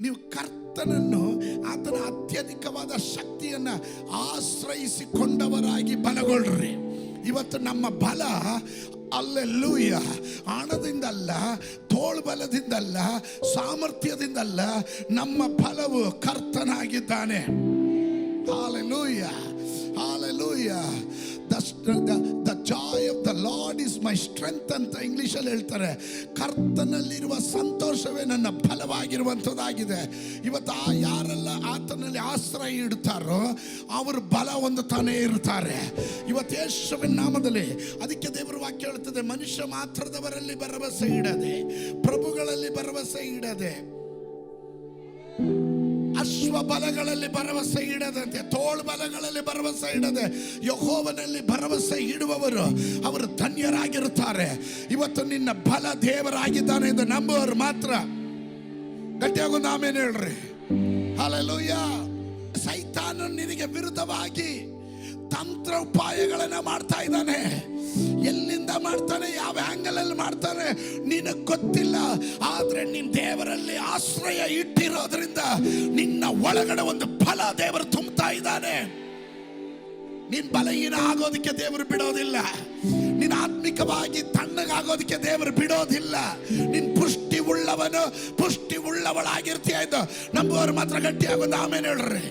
ನೀವು ಕರ್ತನನ್ನು ಆತನ ಅತ್ಯಧಿಕವಾದ ಶಕ್ತಿಯನ್ನ ಆಶ್ರಯಿಸಿಕೊಂಡವರಾಗಿ ಬಲಗೊಳ್ಳ್ರಿ. ಇವತ್ತು ನಮ್ಮ ಬಲ ಅಲ್ಲೆಲ್ಲೂಯ ಹಣದಿಂದಲ್ಲ, ತೋಳ್ಬಲದಿಂದಲ್ಲ, ಸಾಮರ್ಥ್ಯದಿಂದಲ್ಲ. ನಮ್ಮ ಬಲವು ಕರ್ತನಾಗಿದ್ದಾನೆ. Hallelujah, hallelujah. The joy of the Lord is my strength ಅಂತ ಇಂಗ್ಲಿಷಲ್ಲಿ ಹೇಳ್ತಾರೆ. ಕರ್ತನಲ್ಲಿರುವ ಸಂತೋಷವೇ ನನ್ನ ಬಲವಾಗಿರುವಂಥದ್ದಾಗಿದೆ. ಇವತ್ತು ಯಾರೆಲ್ಲ ಆತನಲ್ಲಿ ಆಶ್ರಯ ಇಡ್ತಾರೋ ಅವರು ಬಲ ಹೊಂದುತ್ತಾನೆ ಇರ್ತಾರೆ. ಇವತ್ತು ಯೇಸುವಿನ ನಾಮದಲ್ಲಿ. ಅದಕ್ಕೆ ದೇವರ ವಾಕ್ಯ ಹೇಳ್ತದೆ, ಮನುಷ್ಯ ಮಾತ್ರದವರಲ್ಲಿ ಭರವಸೆ ಇಡದೆ, ಪ್ರಭುಗಳಲ್ಲಿ ಭರವಸೆ ಇಡದೆ, ಅಶ್ವ ಬಲಗಳಲ್ಲಿ ಭರವಸೆ ಇಡದಂತೆ, ತೋಳು ಬಲಗಳಲ್ಲಿ ಭರವಸೆ ಇಡದೆ ಯೆಹೋವನಲ್ಲಿ ಭರವಸೆ ಇಡುವವರು ಅವರು ಧನ್ಯರಾಗಿರುತ್ತಾರೆ. ಇವತ್ತು ನಿನ್ನ ಬಲ ದೇವರಾಗಿದ್ದಾನೆ ಎಂದು ನಂಬುವವರು ಮಾತ್ರ ಗಟ್ಟಿಯಾಗೊಂದು ಆಮೇಲೆ ಹೇಳ್ರಿ. ಹಲ್ಲೆಲೂಯಾ. ಸೈತಾನ ನಿನಗೆ ವಿರುದ್ಧವಾಗಿ ತಂತ್ರ ಉಪಾಯಗಳನ್ನ ಮಾಡ್ತಾ ಇದ್ದಾನೆ. ಎಲ್ಲಿಂದ ಮಾಡ್ತಾನೆ, ಯಾವ ಆಂಗಲ್ ಅಲ್ಲಿ ಮಾಡ್ತಾನೆ ನಿನಗೆ ಗೊತ್ತಿಲ್ಲ. ಆದ್ರೆ ನಿನ್ನ ದೇವರಲ್ಲಿ ಆಶ್ರಯ ಇಟ್ಟಿರೋದ್ರಿಂದ ನಿನ್ನ ಒಳಗಡೆ ಒಂದು ಬಲ ದೇವರು ತುಂಬುತ್ತಾ ಇದ್ದಾನೆ. ನಿನ್ ಬಲಹೀನ ಆಗೋದಕ್ಕೆ ದೇವರು ಬಿಡೋದಿಲ್ಲ. ನಿನ್ನ ಆತ್ಮಿಕವಾಗಿ ತಣ್ಣಗಾಗೋದಕ್ಕೆ ದೇವರು ಬಿಡೋದಿಲ್ಲ. ನಿನ್ ಪುಷ್ಟಿ ಉಳ್ಳವನು, ಪುಷ್ಟಿ ಉಳ್ಳವಳಾಗಿರ್ತೀಯ ಎಂದು ನಂಬುವವರು ಮಾತ್ರ ಗಟ್ಟಿಯಾಗೊಂದು ಆಮೇಲೆ ಹೇಳ್ರಿ.